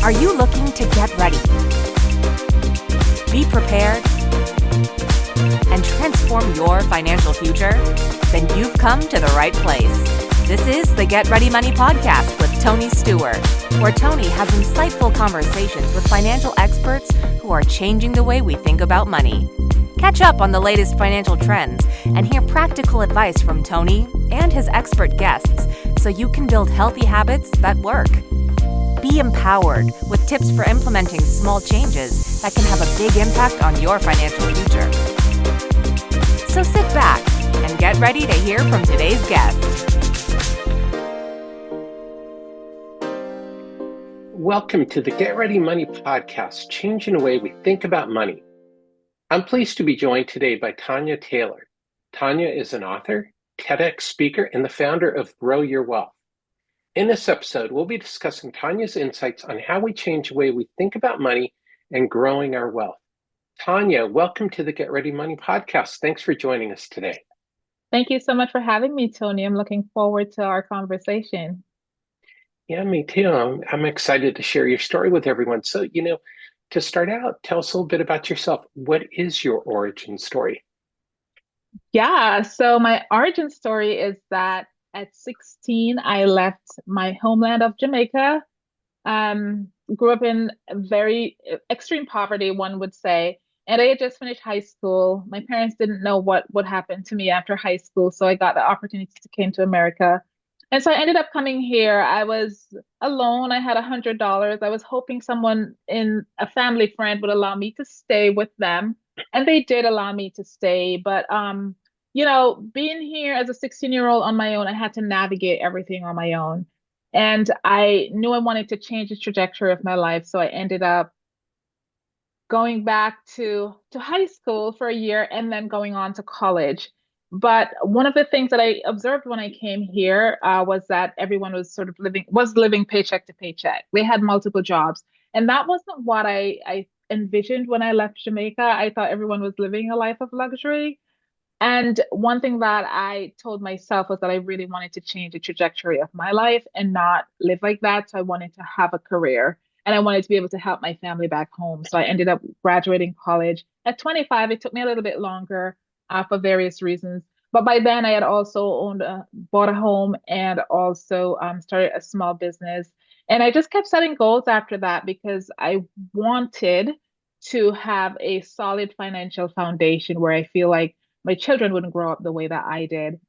Are you looking to get ready, be prepared, and transform your financial future? Then you've come to the right place. This is the Get Ready Money podcast with Tony Stewart, where Tony has insightful conversations with financial experts who are changing the way we think about money. Catch up on the latest financial trends and hear practical advice from Tony and his expert guests so you can build healthy habits that work. Be empowered with tips for implementing small changes that can have a big impact on your financial future. So sit back and get ready to hear from today's guest. Welcome to the Get Ready Money podcast, changing the way we think about money. I'm pleased to be joined today by Tanya Taylor. Tanya is an author, TedX speaker, and the founder of Grow Your Wealth. In this episode, we'll be discussing Tanya's insights on how we change the way we think about money and growing our wealth. Tanya, welcome to the Get Ready Money podcast. Thanks for joining us today. Thank you so much for having me, Tony. I'm looking forward to our conversation. Yeah, me too. I'm excited to share your story with everyone. So, to start out, tell us a little bit about yourself. What is your origin story? Yeah, so my origin story is that at 16, I left my homeland of Jamaica. Grew up in very extreme poverty, one would say. And I had just finished high school. My parents didn't know what would happen to me after high school, so I got the opportunity to come to America. And so I ended up coming here. I was alone. I had $100. I was hoping someone in a family friend would allow me to stay with them. And they did allow me to stay. But being here as a 16-year-old on my own, I had to navigate everything on my own. And I knew I wanted to change the trajectory of my life. So I ended up going back to high school for a year and then going on to college. But one of the things that I observed when I came here was that everyone was sort of living paycheck to paycheck. They had multiple jobs. And that wasn't what I envisioned when I left Jamaica. I thought everyone was living a life of luxury. And one thing that I told myself was that I really wanted to change the trajectory of my life and not live like that. So I wanted to have a career and I wanted to be able to help my family back home. So I ended up graduating college at 25. It took me a little bit longer for various reasons. But by then I had also bought a home and also started a small business. And I just kept setting goals after that because I wanted to have a solid financial foundation where I feel like my children wouldn't grow up the way that I did.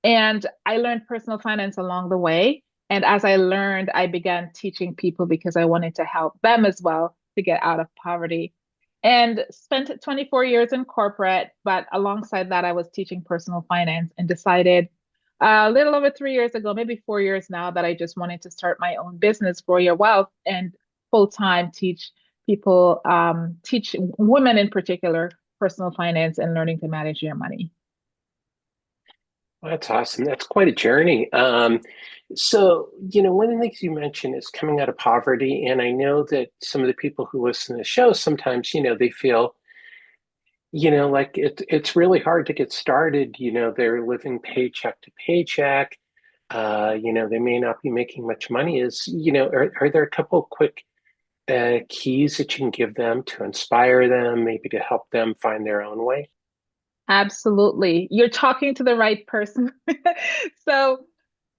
And I learned personal finance along the way. And as I learned, I began teaching people because I wanted to help them as well to get out of poverty. And spent 24 years in corporate, but alongside that, I was teaching personal finance and decided a little over 3 years ago, maybe 4 years now, that I just wanted to start my own business, Grow Your Wealth, and full time teach people, teach women in particular, personal finance and learning to manage your money. Well, that's awesome. That's quite a journey. So, one of the things you mentioned is coming out of poverty. And I know that some of the people who listen to the show, sometimes, they feel, like it's really hard to get started. They're living paycheck to paycheck. They may not be making much money. Are there a couple of quick keys that you can give them to inspire them, maybe to help them find their own way? Absolutely. You're talking to the right person. So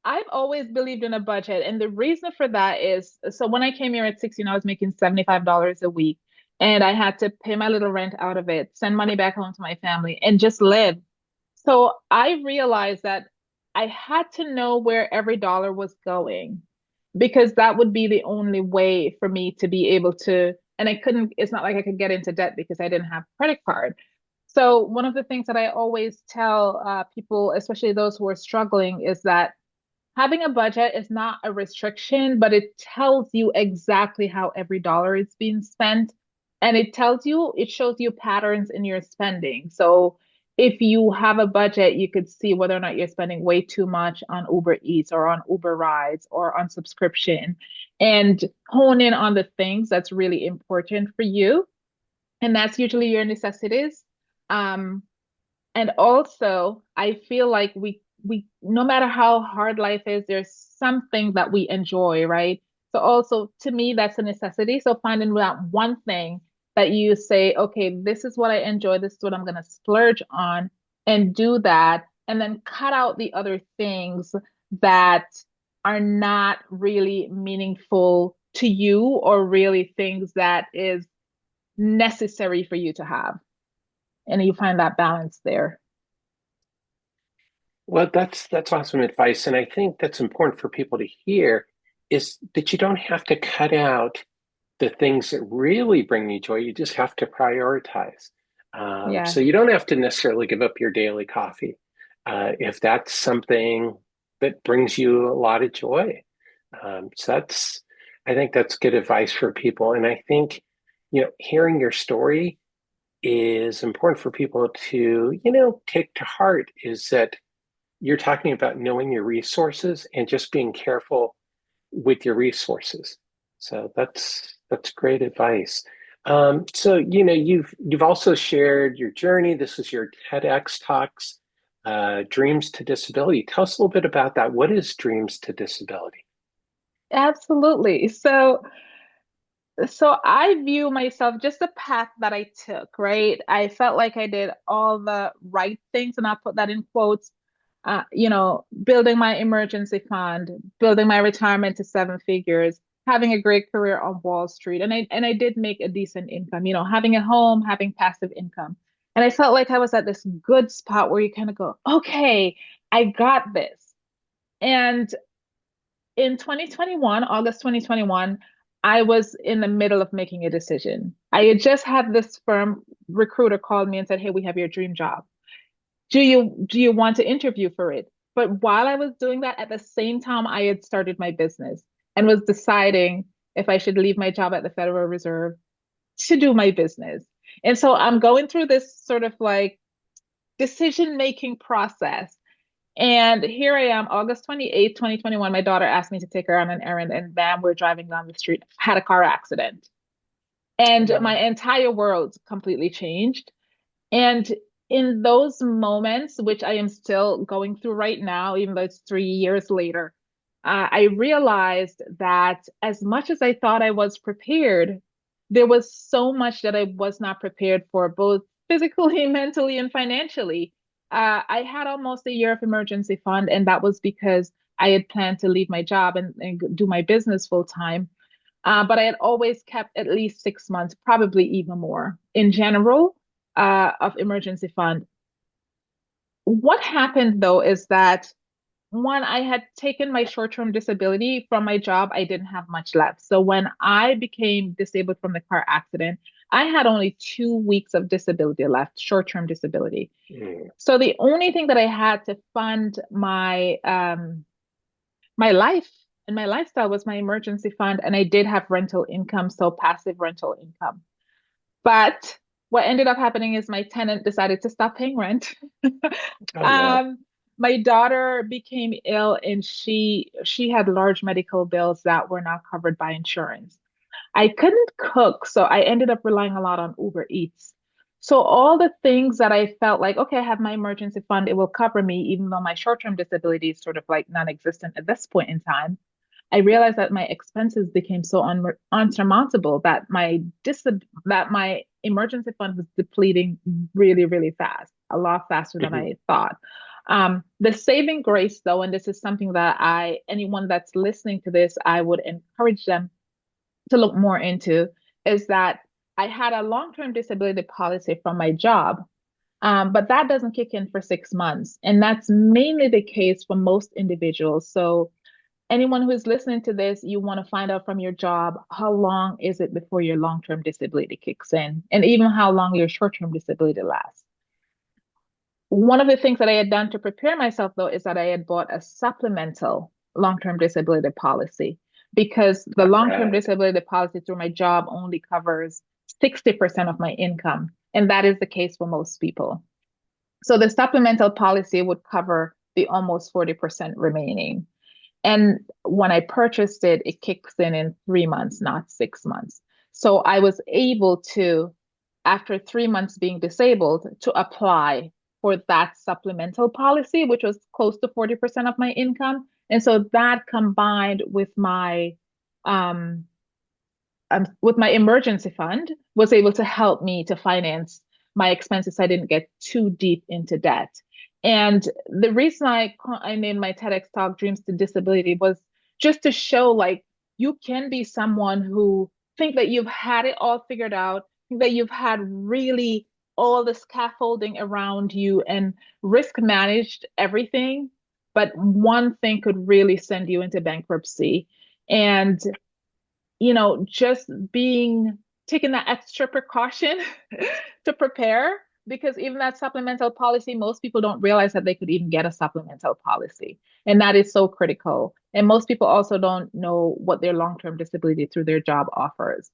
I've always believed in a budget. And the reason for that is, so when I came here at 16, I was making $75 a week and I had to pay my little rent out of it, send money back home to my family and just live. So I realized that I had to know where every dollar was going because that would be the only way for me to be able to, and it's not like I could get into debt because I didn't have a credit card. So one of the things that I always tell people, especially those who are struggling, is that having a budget is not a restriction, but it tells you exactly how every dollar is being spent. And it shows you patterns in your spending. So if you have a budget, you could see whether or not you're spending way too much on Uber Eats or on Uber rides or on subscription and hone in on the things that's really important for you. And that's usually your necessities. Um, and also, I feel like we no matter how hard life is, there's something that we enjoy, right? So also to me, that's a necessity. So finding that one thing that you say, okay, this is what I enjoy, this is what I'm going to splurge on and do that, and then cut out the other things that are not really meaningful to you or really things that is necessary for you to have. And you find that balance there. Well, that's awesome advice, and I think that's important for people to hear is that you don't have to cut out the things that really bring you joy. You just have to prioritize. Yeah, So you don't have to necessarily give up your daily coffee if that's something that brings you a lot of joy. So I think that's good advice for people, and I think hearing your story is important for people to take to heart. Is that you're talking about knowing your resources and just being careful with your resources. So that's great advice. So you've also shared your journey. This is your TEDx talks, Dreams to Disability. Tell us a little bit about that. What is Dreams to Disability? absolutely. So I view myself just the path that I took, right? I felt like I did all the right things, and I put that in quotes. Building my emergency fund, building my retirement to seven figures, having a great career on Wall Street, and I did make a decent income. Having a home, having passive income, and I felt like I was at this good spot where you kind of go, okay, I got this. And in 2021, August 2021, I was in the middle of making a decision. I had just had this firm recruiter called me and said, "Hey, we have your dream job. Do you want to interview for it?" But while I was doing that, at the same time, I had started my business and was deciding if I should leave my job at the Federal Reserve to do my business. And so I'm going through this sort of like decision-making process. And here I am, August 28th, 2021. My daughter asked me to take her on an errand, and bam, we're driving down the street, had a car accident. And my Wow. entire world completely changed. And in those moments, which I am still going through right now, even though it's 3 years later, I realized that as much as I thought I was prepared, there was so much that I was not prepared for, both physically, mentally, and financially. I had almost a year of emergency fund, and that was because I had planned to leave my job and do my business full time. But I had always kept at least 6 months, probably even more in general, of emergency fund. What happened though is that one, I had taken my short-term disability from my job. I didn't have much left. So when I became disabled from the car accident, I had only 2 weeks of disability left, short-term disability. Mm. So the only thing that I had to fund my life and my lifestyle was my emergency fund, and I did have rental income, so passive rental income. But what ended up happening is my tenant decided to stop paying rent. Oh no. Um, my daughter became ill, and she had large medical bills that were not covered by insurance. I couldn't cook, so I ended up relying a lot on Uber Eats. So all the things that I felt like, okay, I have my emergency fund, it will cover me, even though my short-term disability is sort of like non-existent at this point in time. I realized that my expenses became so unsurmountable that my emergency fund was depleting really, really fast, a lot faster than Mhm. I thought. The saving grace, though, and this is something that anyone that's listening to this, I would encourage them to look more into, is that I had a long-term disability policy from my job, but that doesn't kick in for 6 months, and that's mainly the case for most individuals. So anyone who is listening to this, you want to find out from your job, how long is it before your long-term disability kicks in, and even how long your short-term disability lasts. One of the things that I had done to prepare myself, though, is that I had bought a supplemental long-term disability policy, because the All long-term right. disability policy through my job only covers 60% of my income, and that is the case for most people. So the supplemental policy would cover the almost 40% remaining. And when I purchased it, it kicks in 3 months, not 6 months. So I was able to, after 3 months being disabled, to apply for that supplemental policy, which was close to 40% of my income. And so that combined with my um, with my emergency fund was able to help me to finance my expenses so I didn't get too deep into debt. And the reason I named my TEDx talk Dreams to Disability was just to show like you can be someone who think that you've had it all figured out, think that you've had really all the scaffolding around you and risk managed everything, but one thing could really send you into bankruptcy. And just being taking that extra precaution to prepare, because even that supplemental policy, most people don't realize that they could even get a supplemental policy. And that is so critical. And most people also don't know what their long-term disability through their job offers.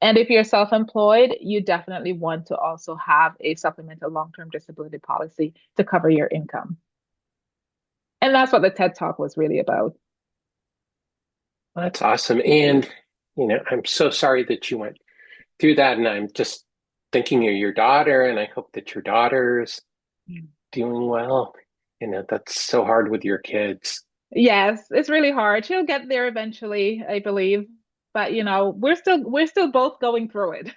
And if you're self-employed, you definitely want to also have a supplemental long-term disability policy to cover your income. And that's what the TED Talk was really about. That's awesome. And, I'm so sorry that you went through that. And I'm just thinking of your daughter, and I hope that your daughter's doing well. That's so hard with your kids. Yes, it's really hard. She'll get there eventually, I believe. But we're still both going through it.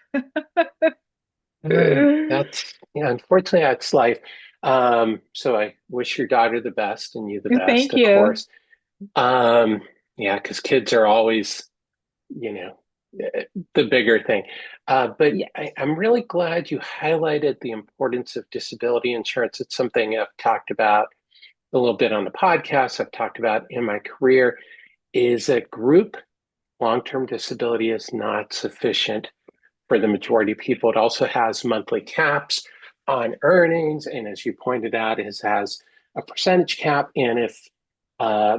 That's, unfortunately, that's life. So I wish your daughter the best and you the best, Thank of you. course. Yeah, because kids are always, you know, the bigger thing. But Yes. I'm really glad you highlighted the importance of disability insurance. It's something I've talked about a little bit on the podcast. I've talked about in my career is that group long-term disability is not sufficient for the majority of people. It also has monthly caps on earnings. And as you pointed out, it has a percentage cap. And if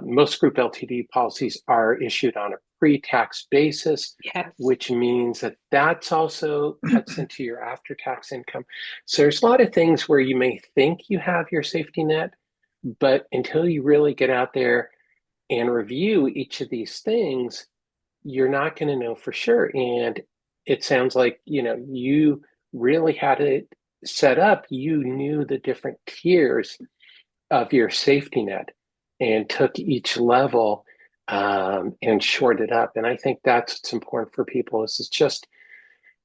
most group LTD policies are issued on a pre-tax basis, Yes. which means that that's also cuts into your after-tax income. So there's a lot of things where you may think you have your safety net, but until you really get out there and review each of these things, you're not going to know for sure. And it sounds like, you really had it set up. You knew the different tiers of your safety net and took each level and shored it up. And I think that's what's important for people is it's just,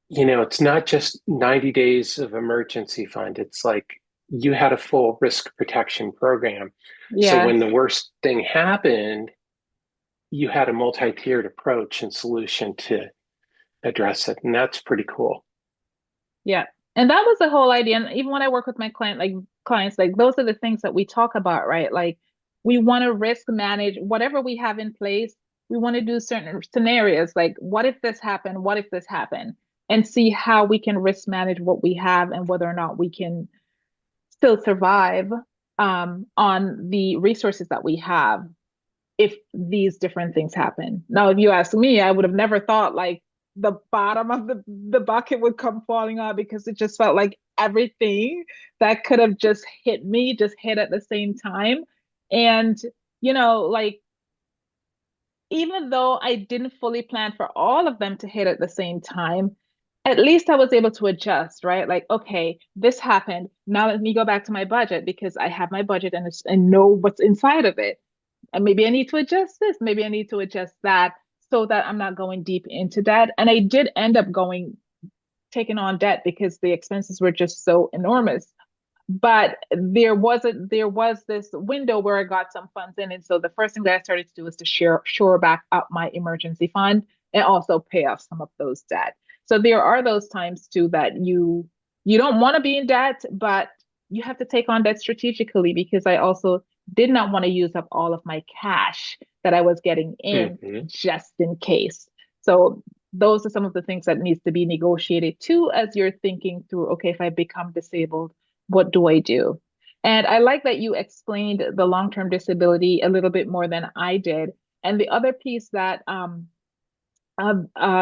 it's not just 90 days of emergency fund. It's like you had a full risk protection program. So Yes. when the worst thing happened, you had a multi-tiered approach and solution to address it. And that's pretty cool. Yeah. And that was the whole idea. And even when I work with my clients, like those are the things that we talk about, right? Like we want to risk manage whatever we have in place. We want to do certain scenarios, like what if this happened? What if this happened? And see how we can risk manage what we have and whether or not we can still survive on the resources that we have if these different things happen. Now, if you ask me, I would have never thought like the bottom of the bucket would come falling out because it just felt like everything that could have just hit me just hit at the same time. And, like even though I didn't fully plan for all of them to hit at the same time, at least I was able to adjust, right? Like, okay, this happened. Now let me go back to my budget because I have my budget and know what's inside of it. And maybe I need to adjust this, maybe I need to adjust that so that I'm not going deep into debt. And I did end up taking on debt because the expenses were just so enormous. But there was this window where I got some funds in. And so the first thing that I started to do was to shore back up my emergency fund and also pay off some of those debt. So there are those times too that you don't want to be in debt, but you have to take on debt strategically because I also did not want to use up all of my cash that I was getting in Mm-hmm. just in case. So those are some of the things that needs to be negotiated too as you're thinking through, okay, if I become disabled, what do I do? And I like that you explained the long-term disability a little bit more than I did. And the other piece that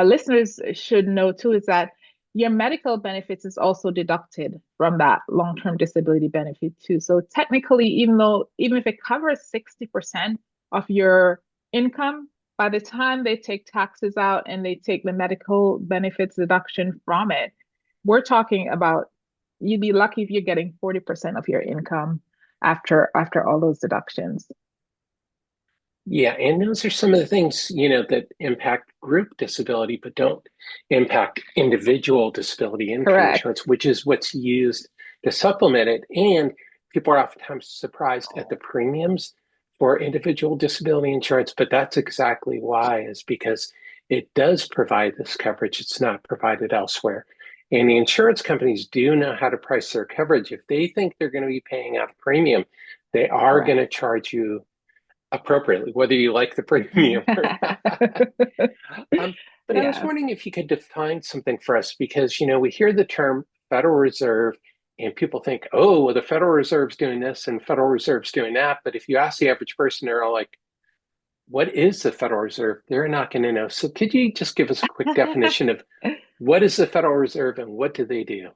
listeners should know too is that your medical benefits is also deducted from that long-term disability benefit too. So technically, even if it covers 60% of your income, by the time they take taxes out and they take the medical benefits deduction from it, we're talking about you'd be lucky if you're getting 40% of your income after all those deductions. Yeah, and those are some of the things, that impact group disability, but don't impact individual disability income Correct. insurance, which is what's used to supplement it. And people are oftentimes surprised at the premiums for individual disability insurance, but that's exactly why, is because it does provide this coverage. It's not provided elsewhere. And the insurance companies do know how to price their coverage. If they think they're going to be paying out a premium, they are going Correct. to charge you appropriately, whether you like the premium or not. Um, but I was Yes. wondering if you could define something for us, because we hear the term Federal Reserve and people think, oh, well, the Federal Reserve's doing this and Federal Reserve's doing that. But if you ask the average person, they're all like, what is the Federal Reserve? They're not going to know. So could you just give us a quick definition of what is the Federal Reserve and what do they do?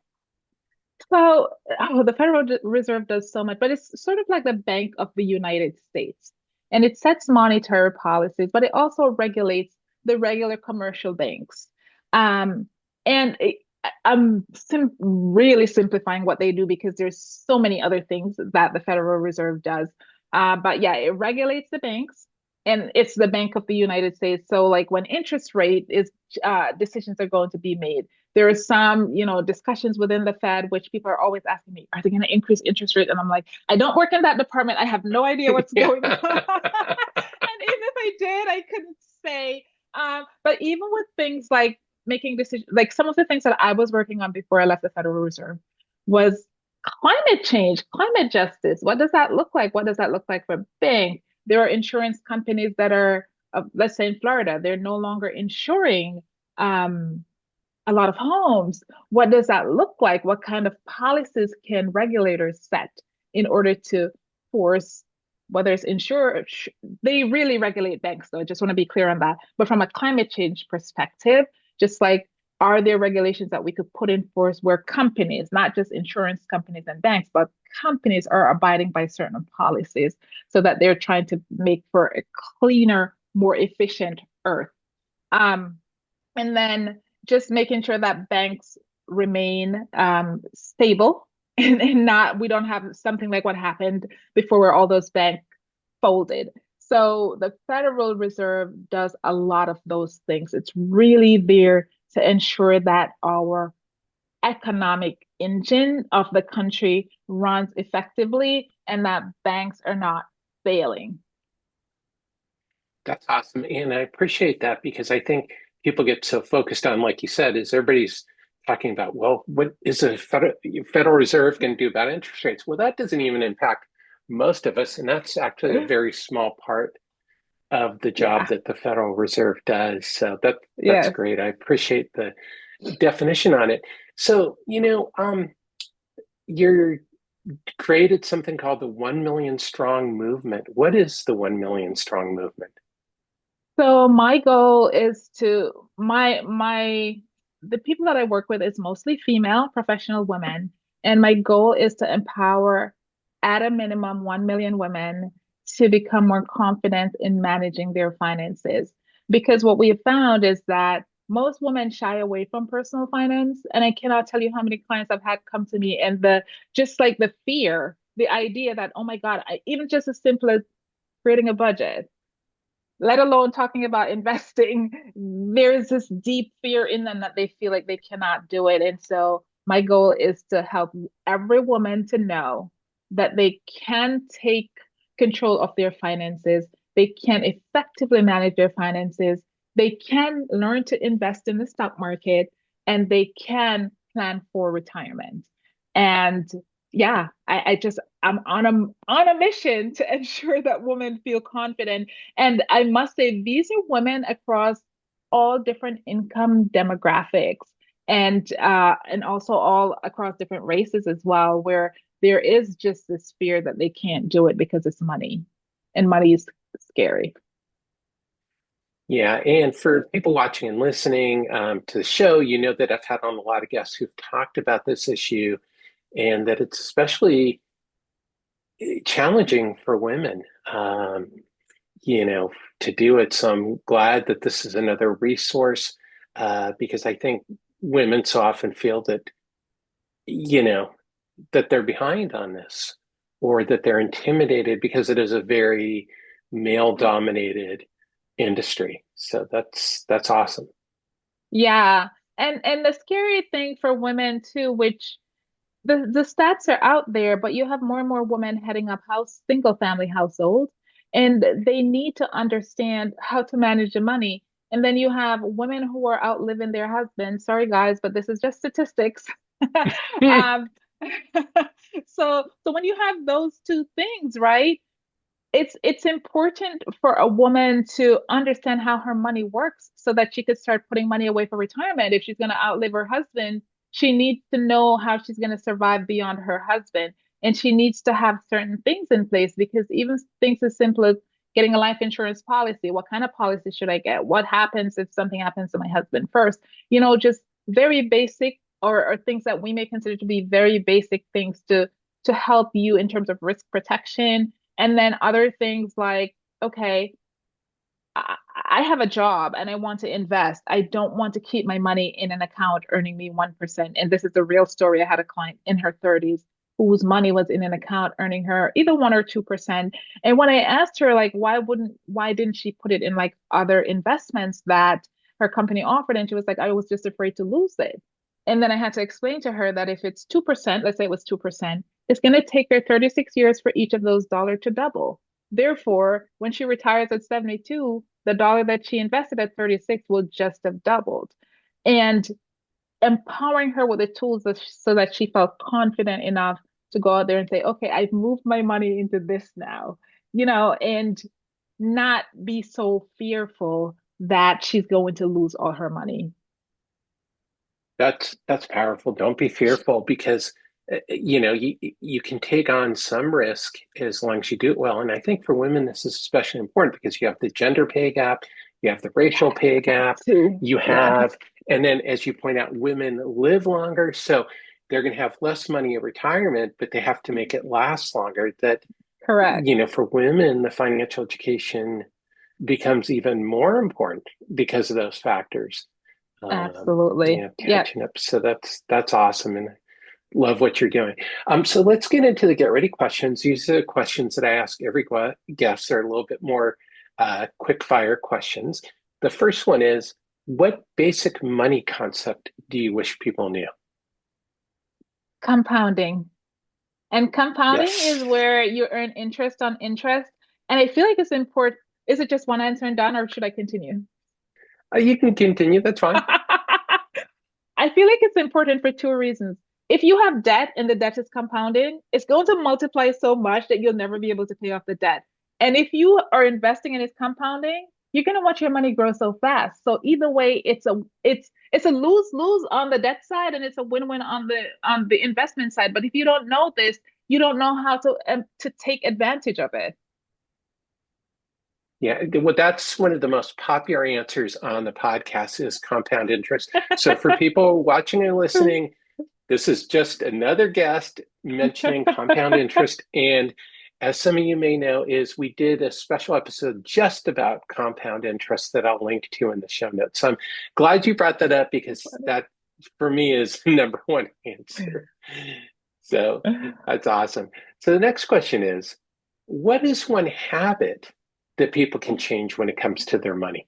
So, the Reserve does so much, but it's sort of like the Bank of the United States. And it sets monetary policies, but it also regulates the regular commercial banks. Um, and I'm really simplifying what they do because there's so many other things that the Federal Reserve does. But yeah, it regulates the banks, and it's the Bank of the United States. So, like when interest rate is decisions are going to be made, there are some, discussions within the Fed, which people are always asking me, are they going to increase interest rate? And I'm like, I don't work in that department. I have no idea what's going on. Yeah. And even if I did, I couldn't say. But even with things like making decisions, like some of the things that I was working on before I left the Federal Reserve was climate change, climate justice. What does that look like? What does that look like for banks? There are insurance companies that are, let's say in Florida, they're no longer insuring um, a lot of homes. What does that look like? What kind of policies can regulators set in order to force, whether it's insurers, they really regulate banks, though. I just want to be clear on that. But from a climate change perspective, just like, are there regulations that we could put in force where companies, not just insurance companies and banks, but companies are abiding by certain policies so that they're trying to make for a cleaner, more efficient earth? Um, and then just making sure that banks remain stable and not, we don't have something like what happened before where all those banks folded. So the Federal Reserve does a lot of those things. It's really there to ensure that our economic engine of the country runs effectively and that banks are not failing. That's awesome. And I appreciate that, because I think people get so focused on, like you said, is everybody's talking about, well, what is the Federal Reserve going to do about interest rates? Well, that doesn't even impact most of us. And that's actually a very small part of the job Yeah. that the Federal Reserve does. So that's Yes. great. I appreciate the definition on it. So, you're created something called the 1 Million Strong Movement. What is the 1 Million Strong Movement? So my goal is to the people that I work with is mostly female professional women, and my goal is to empower at a minimum 1 million women to become more confident in managing their finances. Because what we have found is that most women shy away from personal finance, and I cannot tell you how many clients I've had come to me and the just like the fear, the idea that, oh my God, even just as simple as creating a budget, let alone talking about investing, there's this deep fear in them that they feel like they cannot do it. And so my goal is to help every woman to know that they can take control of their finances, they can effectively manage their finances, they can learn to invest in the stock market, and they can plan for retirement. And yeah, I'm on a mission to ensure that women feel confident. And I must say, these are women across all different income demographics and also all across different races as well, where there is just this fear that they can't do it because it's money, and money is scary. Yeah, and for people watching and listening to the show, you know that I've had on a lot of guests who've talked about this issue, and that it's especially challenging for women, you know, to do it. So I'm glad that this is another resource, because I think women so often feel that, you know, that they're behind on this, or that they're intimidated, because it is a very male dominated industry. So that's awesome. Yeah. And the scary thing for women too, which the stats are out there, but you have more and more women heading up single family households, and they need to understand how to manage the money. And then you have women who are outliving their husbands. Sorry, guys, but this is just statistics. Um, so when you have those two things, right? It's important for a woman to understand how her money works so that she could start putting money away for retirement. If she's going to outlive her husband, she needs to know how she's going to survive beyond her husband. And she needs to have certain things in place, because even things as simple as getting a life insurance policy. What kind of policy should I get? What happens if something happens to my husband first? Just very basic, or things that we may consider to be very basic things to help you in terms of risk protection. And then other things like, okay, I have a job and I want to invest. I don't want to keep my money in an account earning me 1%. And this is a real story. I had a client in her 30s whose money was in an account earning her either 1 or 2%. And when I asked her, like, why didn't she put it in like other investments that her company offered? And she was like, I was just afraid to lose it. And then I had to explain to her that if it's 2%, let's say it was 2%, it's going to take her 36 years for each of those dollars to double. Therefore, when she retires at 72, the dollar that she invested at 36 will just have doubled. And empowering her with the tools so that she felt confident enough to go out there and say, okay, I've moved my money into this now, and not be so fearful that she's going to lose all her money. That's powerful. Don't be fearful because you can take on some risk as long as you do it well. And I think for women this is especially important because you have the gender pay gap, you have the racial pay gap, Too. you Yeah, have, and then as you point out, women live longer, so they're going to have less money in retirement, but they have to make it last longer. That correct. for women, the financial education becomes even more important because of those factors. Absolutely. Yeah. Catching up. So that's awesome, and love what you're doing. So let's get into the get ready questions. These are the questions that I ask every guest. They're a little bit more quick fire questions. The first one is, what basic money concept do you wish people knew? Compounding. And compounding is Yes. where you earn interest on interest. And I feel like it's important. Is it just one answer and done, or should I continue? You can continue. That's fine. I feel like it's important for two reasons. If you have debt and the debt is compounding, it's going to multiply so much that you'll never be able to pay off the debt. And if you are investing and it's compounding, you're going to watch your money grow so fast. So either way, it's a lose-lose on the debt side, and it's a win-win on the investment side. But if you don't know this, you don't know how to take advantage of it. Yeah, well, that's one of the most popular answers on the podcast is compound interest. So for people watching and listening, this is just another guest mentioning compound interest. And as some of you may know, is we did a special episode just about compound interest that I'll link to in the show notes. So I'm glad you brought that up because that for me is the number one answer. So that's awesome. So the next question is, what is one habit that people can change when it comes to their money?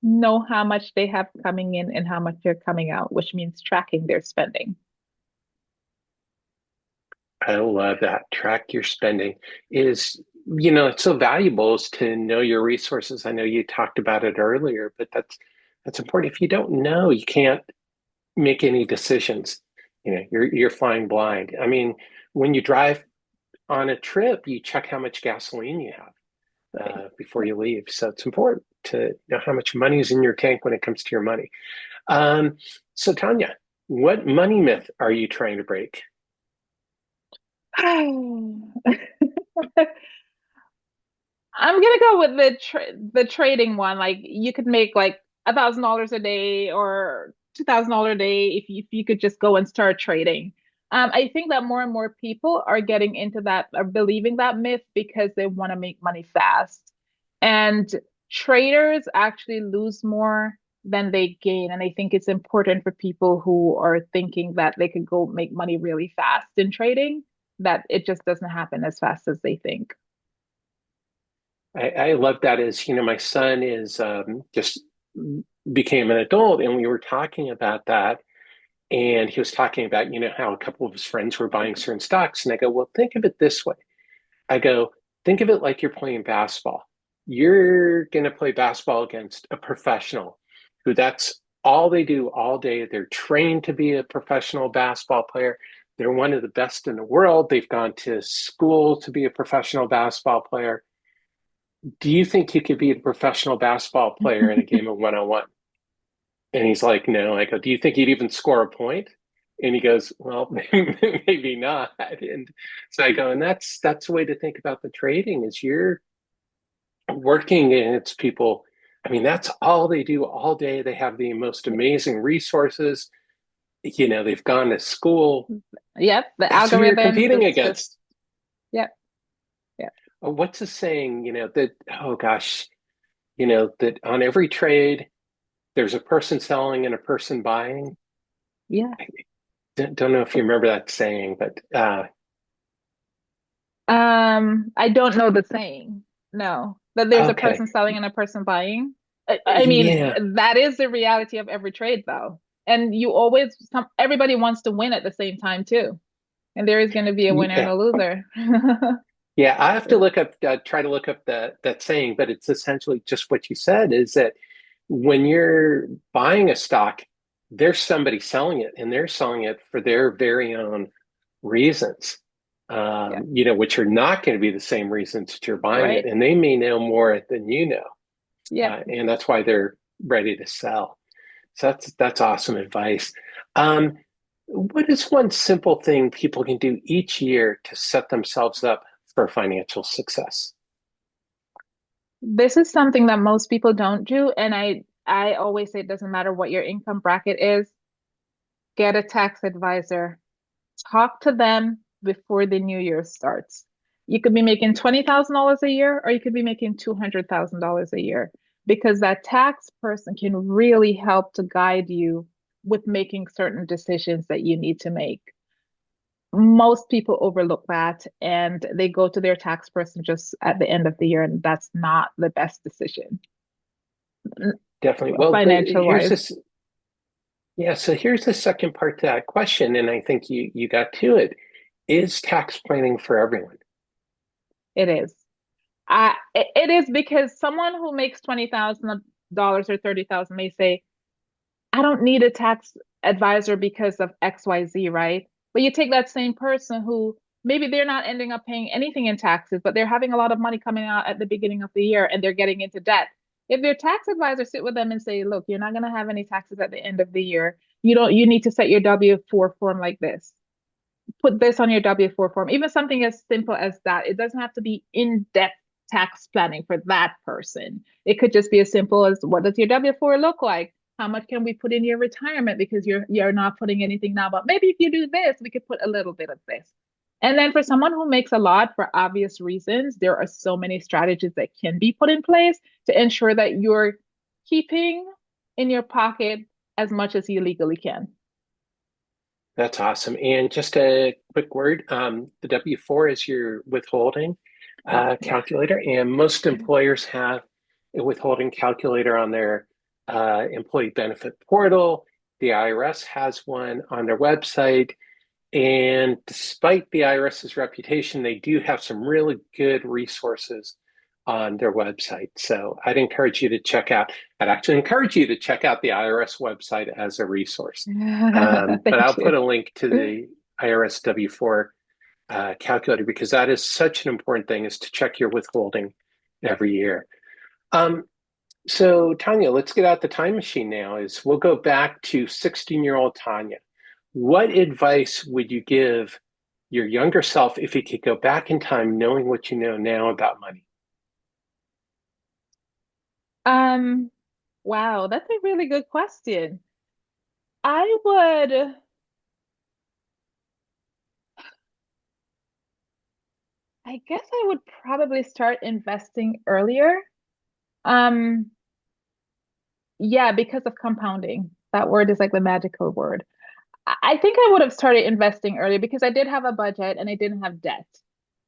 Know how much they have coming in and how much they're coming out, which means tracking their spending. I love that. Track your spending is, it's so valuable is to know your resources. I know you talked about it earlier, but that's important. If you don't know, you can't make any decisions. You're flying blind. I mean, when you drive on a trip, you check how much gasoline you have before you leave. So it's important to know how much money is in your tank when it comes to your money. So Tanya, what money myth are you trying to break? I'm gonna go with the trading one. Like you could make like $1,000 a day or $2,000 a day if you could just go and start trading. I think that more and more people are getting into that, are believing that myth because they want to make money fast. And traders actually lose more than they gain. And I think it's important for people who are thinking that they could go make money really fast in trading, that it just doesn't happen as fast as they think. I love that as, my son is just became an adult and we were talking about that. And he was talking about, how a couple of his friends were buying certain stocks. And I go, well, think of it this way. I go, think of it like you're playing basketball. You're going to play basketball against a professional who that's all they do all day. They're trained to be a professional basketball player. They're one of the best in the world. They've gone to school to be a professional basketball player. Do you think you could be a professional basketball player in a game of one-on-one? And he's like, no. I go, do you think you'd even score a point? And he goes, well, maybe not. And so I go, and that's the way to think about the trading is you're working against people. I mean, that's all they do all day. They have the most amazing resources. They've gone to school. Yep, the That's who you're algorithms, competing it's just, against. yep, yep, What's the saying, that, oh gosh, that on every trade, there's a person selling and a person buying. yeah. Don't know if you remember that saying, but I don't know the saying. No, that there's a okay. person selling and a person buying. I mean, Yeah. that is the reality of every trade, though. And you always, everybody wants to win at the same time too. And there is going to be a winner and Yeah. a loser. Yeah. I have to look up, try to look up that saying, but it's essentially just what you said is that when you're buying a stock, there's somebody selling it and they're selling it for their very own reasons, Yeah, which are not going to be the same reasons that you're buying it. right. And they may know more than you know. Yep. And that's why they're ready to sell. So that's awesome advice. Um, what is one simple thing people can do each year to set themselves up for financial success? This is something that most people don't do, and I always say it doesn't matter what your income bracket is, get a tax advisor. Talk to them before the new year starts. You could be making $20,000 a year, or you could be making $200,000 a year, because that tax person can really help to guide you with making certain decisions that you need to make. Most people overlook that and they go to their tax person just at the end of the year, and that's not the best decision Definitely. Well, financial here's wise. this. Yeah. So here's the second part to that question, and I think you got to it. Is tax planning for everyone? It is. It is because someone who makes $20,000 or 30,000 may say, I don't need a tax advisor because of XYZ, right? But you take that same person who maybe they're not ending up paying anything in taxes, but they're having a lot of money coming out at the beginning of the year and they're getting into debt. If their tax advisor sit with them and say, look, you're not going to have any taxes at the end of the year. You need to set your W-4 form like this. Put this on your W-4 form. Even something as simple as that. It doesn't have to be in-depth tax planning for that person. It could just be as simple as, what does your W-4 look like? How much can we put in your retirement, because you're not putting anything now, but maybe if you do this, we could put a little bit of this. And then for someone who makes a lot for obvious reasons, there are so many strategies that can be put in place to ensure that you're keeping in your pocket as much as you legally can. That's awesome. And just a quick word, the W-4 is your withholding Yeah. calculator, and most employers have a withholding calculator on their employee benefit portal. The IRS has one on their website. And despite the IRS's reputation, they do have some really good resources on their website. So I'd actually encourage you to check out the IRS website as a resource. But I'll Thank put you. a link to the IRS W-4 calculator because that is such an important thing is to check your withholding every year. Um, so Tanya, let's get out the time machine now. We'll go back to 16-year-old Tanya. What advice would you give your younger self if you could go back in time knowing what you know now about money? Um, wow, that's a really good question. I would, I guess I would probably start investing earlier. Um, yeah, because of compounding. That word is like the magical word. I think I would have started investing earlier because I did have a budget and I didn't have debt.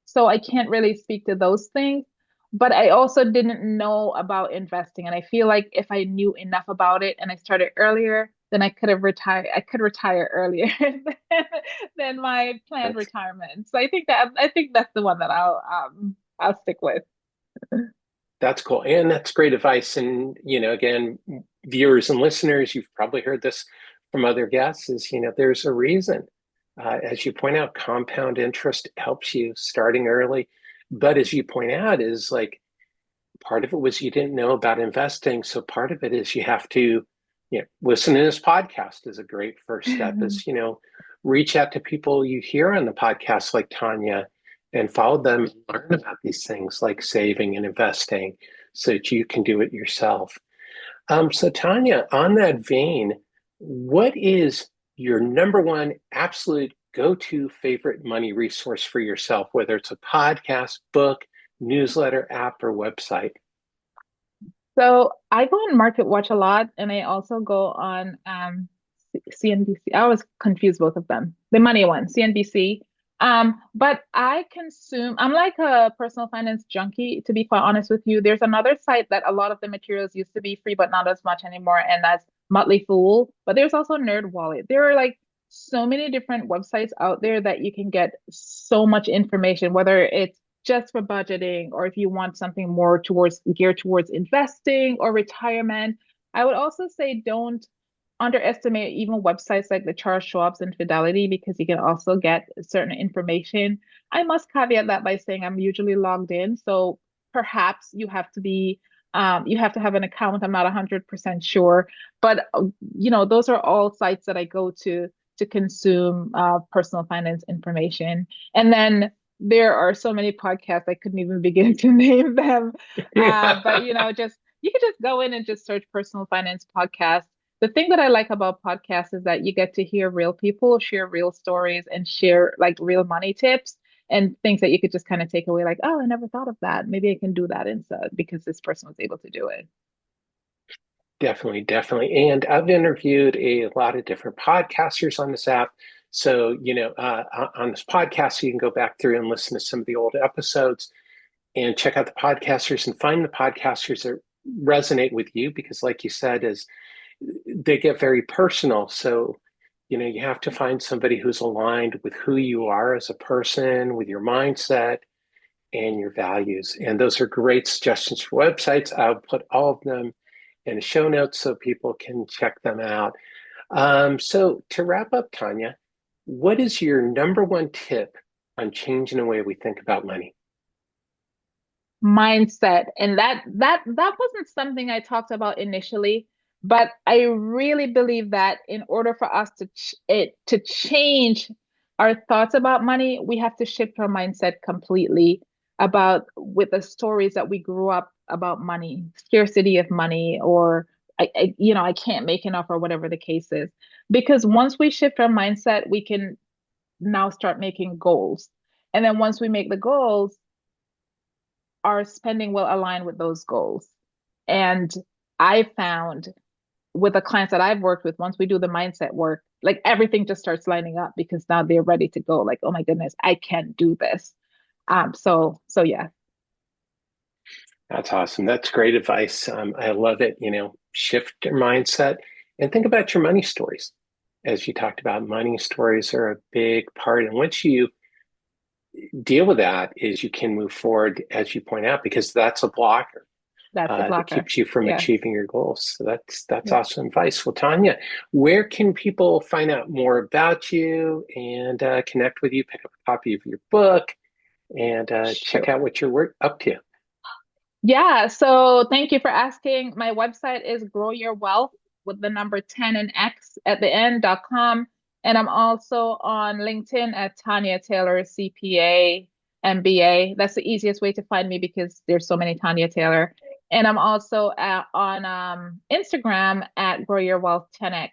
So I can't really speak to those things. but I also didn't know about investing. And I feel like if I knew enough about it and I started earlier, then I could retire earlier than my planned That's retirement. So I think that's the one that I'll stick with. that's cool. And that's great advice. And, again, viewers and listeners, you've probably heard this from other guests is, there's a reason. As you point out, compound interest helps you starting early. But as you point out, is like part of it was you didn't know about investing. So part of it is you have to, listen to this podcast is a great first step is, reach out to people you hear on the podcast like Tanya and follow them and learn about these things like saving and investing so that you can do it yourself. So Tanya, on that vein, what is your number one absolute go-to favorite money resource for yourself, whether it's a podcast, book, newsletter, app, or website? So I go on Market Watch a lot, and I also go on CNBC. I always confuse both of them. The money one, CNBC. But I'm like a personal finance junkie, to be quite honest with you. There's another site that a lot of the materials used to be free, but not as much anymore, and that's Motley Fool. But there's also Nerd Wallet. There are like so many different websites out there that you can get so much information, whether it's just for budgeting or if you want something more towards geared towards investing or retirement. I would also say don't underestimate even websites like the Charles Schwab's and Fidelity because you can also get certain information. I must caveat that by saying I'm usually logged in, so perhaps you have to have an account. I'm not 100% sure, but those are all sites that I go to consume personal finance information. And then there are so many podcasts I couldn't even begin to name them. But just you could just go in and just search personal finance podcasts. The thing that I like about podcasts is that you get to hear real people share real stories and share like real money tips and things that you could just kind of take away, like, oh, I never thought of that. Maybe I can do that instead because this person was able to do it. Definitely, definitely. And I've interviewed a lot of different podcasters on this app. So, on this podcast, you can go back through and listen to some of the old episodes and check out the podcasters and find the podcasters that resonate with you because, like you said, is they get very personal. So, you have to find somebody who's aligned with who you are as a person, with your mindset and your values. And those are great suggestions for websites. I'll put all of them in the show notes so people can check them out. So to wrap up, Tanya, what is your number one tip on changing the way we think about money? Mindset. And that wasn't something I talked about initially, but I really believe that in order for us to change our thoughts about money, we have to shift our mindset completely about with the stories that we grew up about money, scarcity of money, or I can't make enough, or whatever the case is. Because once we shift our mindset, we can now start making goals. And then once we make the goals, our spending will align with those goals. And I found with the clients that I've worked with, once we do the mindset work, like everything just starts lining up because now they're ready to go. Like, oh my goodness, I can do this. So yeah. That's awesome. That's great advice. I love it. Shift your mindset and think about your money stories. As you talked about, money stories are a big part. And once you deal with that, is you can move forward, as you point out, because that's a blocker That's the that blocker. keeps you from Yes. achieving your goals. So that's Yeah. awesome advice. Well, Tanya, where can people find out more about you and connect with you, pick up a copy of your book, and check Sure. out what you're up to? Yeah, so thank you for asking. My website is Grow Your Wealth with the number 10 and X at the end.com. And I'm also on LinkedIn at Tanya Taylor, CPA, MBA. That's the easiest way to find me because there's so many Tanya Taylor. And I'm also on Instagram at Grow Your Wealth 10X.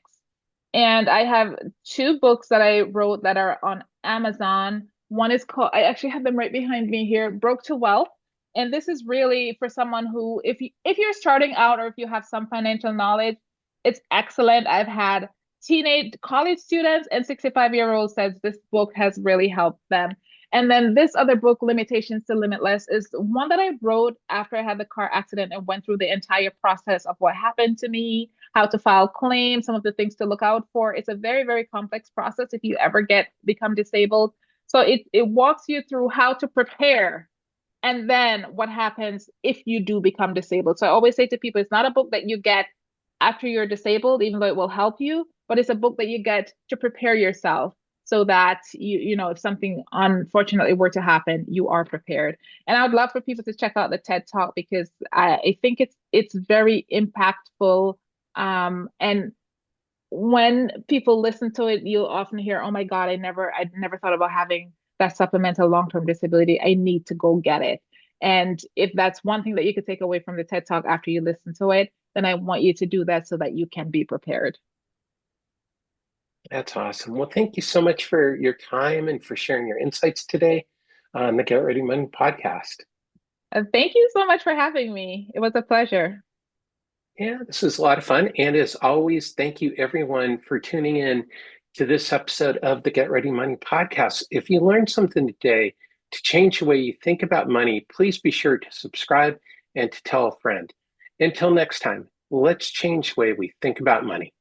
And I have two books that I wrote that are on Amazon. One is called, I actually have them right behind me here, Broke to Wealth. And this is really for someone who, if you're starting out or if you have some financial knowledge, it's excellent. I've had teenage college students and 65-year-olds says this book has really helped them. And then this other book, Limitations to Limitless, is one that I wrote after I had the car accident and went through the entire process of what happened to me, how to file claims, some of the things to look out for. It's a very, very complex process if you ever become disabled. So it walks you through how to prepare and then what happens if you do become disabled. So I always say to people, it's not a book that you get after you're disabled, even though it will help you, but it's a book that you get to prepare yourself so that if something unfortunately were to happen, you are prepared. And I would love for people to check out the TED Talk because I think it's very impactful. And when people listen to it, you'll often hear, "Oh my God, I never thought about having that supplemental long-term disability. I need to go get it." And if that's one thing that you could take away from the TED Talk after you listen to it, then I want you to do that so that you can be prepared. That's awesome. Well, thank you so much for your time and for sharing your insights today on the Get Ready Money podcast. Thank you so much for having me. It was a pleasure. Yeah, this was a lot of fun. And as always, thank you everyone for tuning in to this episode of the Get Ready Money podcast. If you learned something today to change the way you think about money, please be sure to subscribe and to tell a friend. Until next time, let's change the way we think about money.